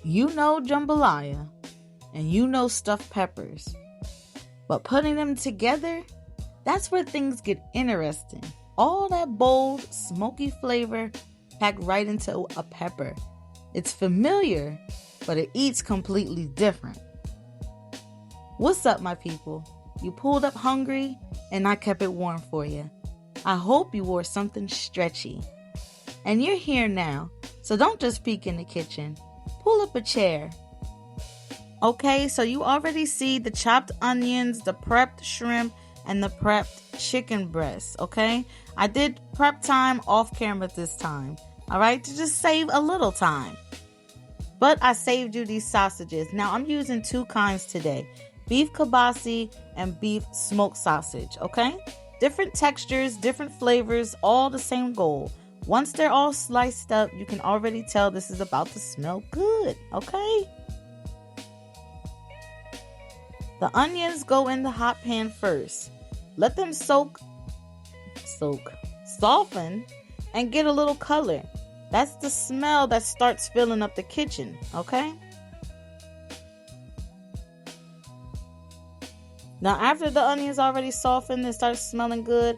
You know jambalaya and you know stuffed peppers. But putting them together, that's where things get interesting. All that bold, smoky flavor packed right into a pepper. It's familiar, but it eats completely different. What's up, my people? You pulled up hungry, and I kept it warm for you. I hope you wore something stretchy. And you're here now, so don't just peek in the kitchen. Pull up a chair. Okay, so you already see the chopped onions, the prepped shrimp, and the prepped chicken breast, okay? I did prep time off camera this time, all right, to just save a little time. But I saved you these sausages. Now, I'm using two kinds today, beef kibasi and beef smoked sausage, okay? Different textures, different flavors, all the same goal. Once they're all sliced up, you can already tell this is about to smell good, okay? The onions go in the hot pan first. Let them soften, and get a little color. That's the smell that starts filling up the kitchen, okay? Now, after the onions already softened and start smelling good,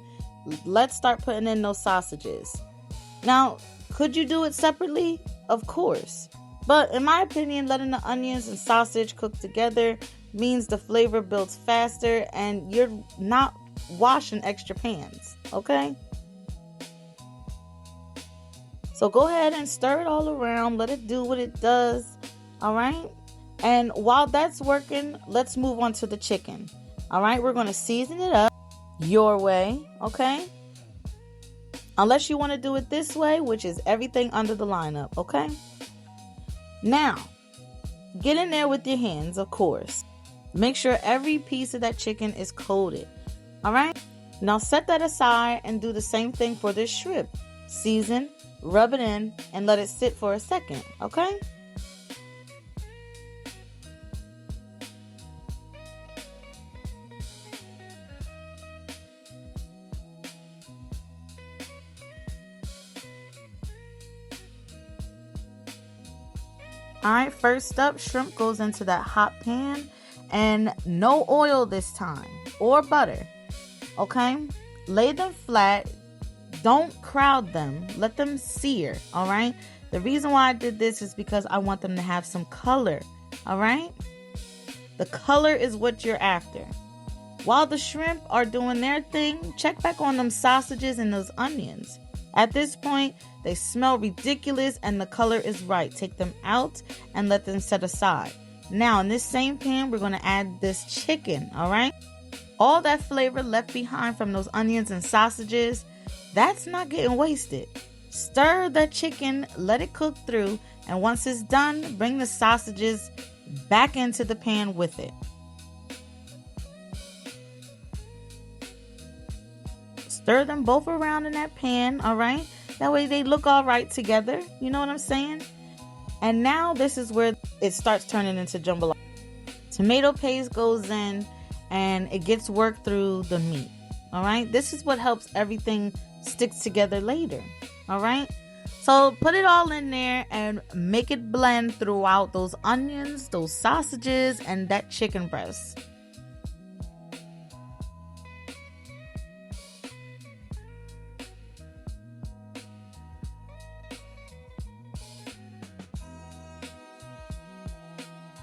let's start putting in those sausages. Now, could you do it separately? Of course. But in my opinion, letting the onions and sausage cook together means the flavor builds faster and you're not washing extra pans, okay? So go ahead and stir it all around. Let it do what it does, all right? And while that's working, let's move on to the chicken. All right, we're going to season it up your way, okay? Unless you want to do it this way, which is everything under the lineup, okay? Now, get in there with your hands, of course. Make sure every piece of that chicken is coated, all right? Now set that aside and do the same thing for this shrimp. Season, rub it in, and let it sit for a second, okay? All right, first up, shrimp goes into that hot pan and no oil this time or butter, okay? Lay them flat. Don't crowd them. Let them sear, all right? The reason why I did this is because I want them to have some color, all right? The color is what you're after. While the shrimp are doing their thing, check back on them sausages and those onions. At this point, they smell ridiculous and the color is right. Take them out and let them set aside. Now, in this same pan, we're going to add this chicken, all right? All that flavor left behind from those onions and sausages, that's not getting wasted. Stir the chicken, let it cook through, and once it's done, bring the sausages back into the pan with it. Stir them both around in that pan, all right? That way they look all right together. You know what I'm saying? And now this is where it starts turning into jambalaya. Tomato paste goes in and it gets worked through the meat, all right? This is what helps everything stick together later, all right? So put it all in there and make it blend throughout those onions, those sausages, and that chicken breast.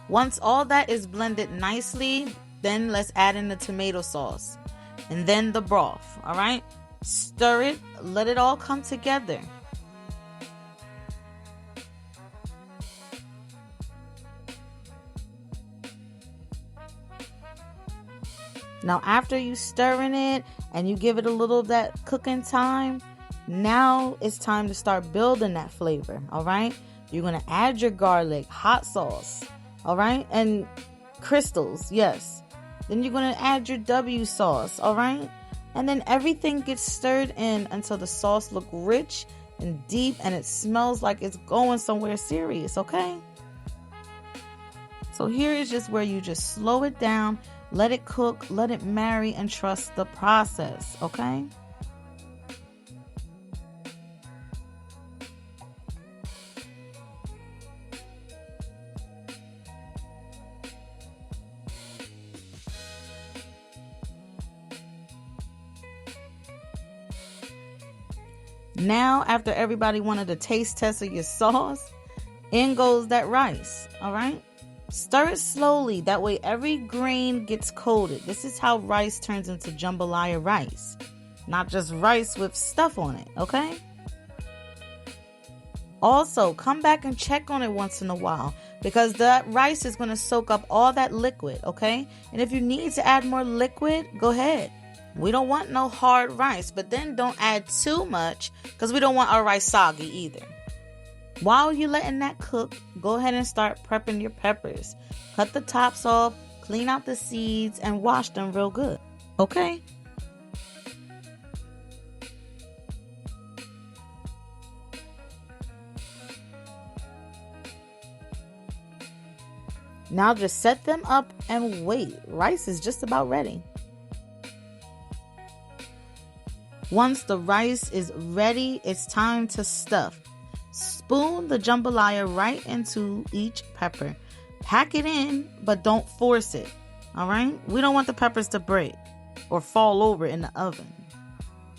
Once all that is blended nicely, then let's add in the tomato sauce and then the broth, all right? Stir it, let it all come together. Now, after you stirring it and you give it a little of that cooking time, now it's time to start building that flavor, all right? You're going to add your garlic, hot sauce, all right? And crystals, yes. Then you're going to add your W sauce, all right? And then everything gets stirred in until the sauce looks rich and deep and it smells like it's going somewhere serious, okay? So here is just where you just slow it down, let it cook, let it marry, and trust the process, okay? Now, after everybody wanted a taste test of your sauce, in goes that rice, all right? Stir it slowly, that way every grain gets coated. This is how rice turns into jambalaya rice, not just rice with stuff on it, okay? Also, come back and check on it once in a while because that rice is going to soak up all that liquid, okay? And if you need to add more liquid, go ahead. We don't want no hard rice, but then don't add too much because we don't want our rice soggy either. While you're letting that cook, go ahead and start prepping your peppers. Cut the tops off, clean out the seeds, and wash them real good, okay? Now just set them up and wait. Rice is just about ready. Once the rice is ready, it's time to stuff. Spoon the jambalaya right into each pepper. Pack it in, but don't force it. All right? We don't want the peppers to break or fall over in the oven.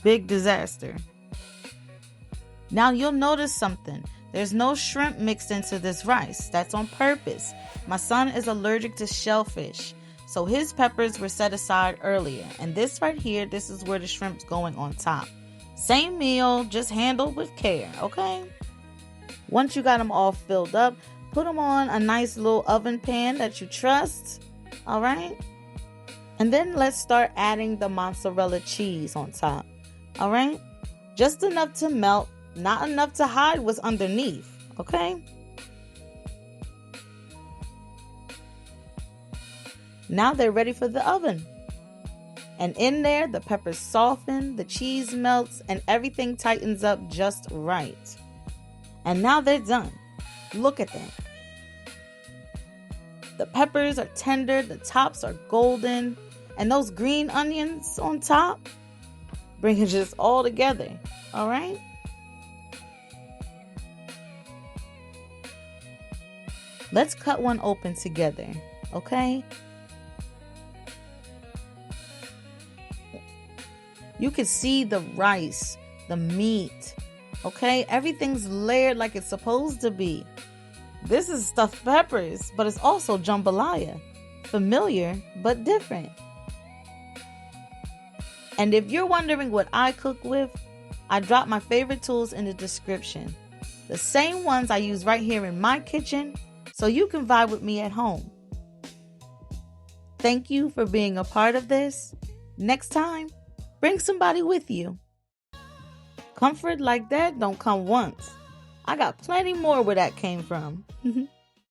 Big disaster. Now you'll notice something. There's no shrimp mixed into this rice. That's on purpose. My son is allergic to shellfish, so his peppers were set aside earlier. And this right here, this is where the shrimp's going on top. Same meal, just handled with care, okay? Once you got them all filled up, put them on a nice little oven pan that you trust, all right? And then let's start adding the mozzarella cheese on top, all right? Just enough to melt, not enough to hide what's underneath, okay? Now they're ready for the oven. And in there, the peppers soften, the cheese melts, and everything tightens up just right. And now they're done. Look at that. The peppers are tender, the tops are golden, and those green onions on top bring it just all together, all right? Let's cut one open together, okay? You can see the rice, the meat, okay? Everything's layered like it's supposed to be. This is stuffed peppers, but it's also jambalaya. Familiar, but different. And if you're wondering what I cook with, I drop my favorite tools in the description. The same ones I use right here in my kitchen, so you can vibe with me at home. Thank you for being a part of this. Next time, bring somebody with you. Comfort like that don't come once. I got plenty more where that came from.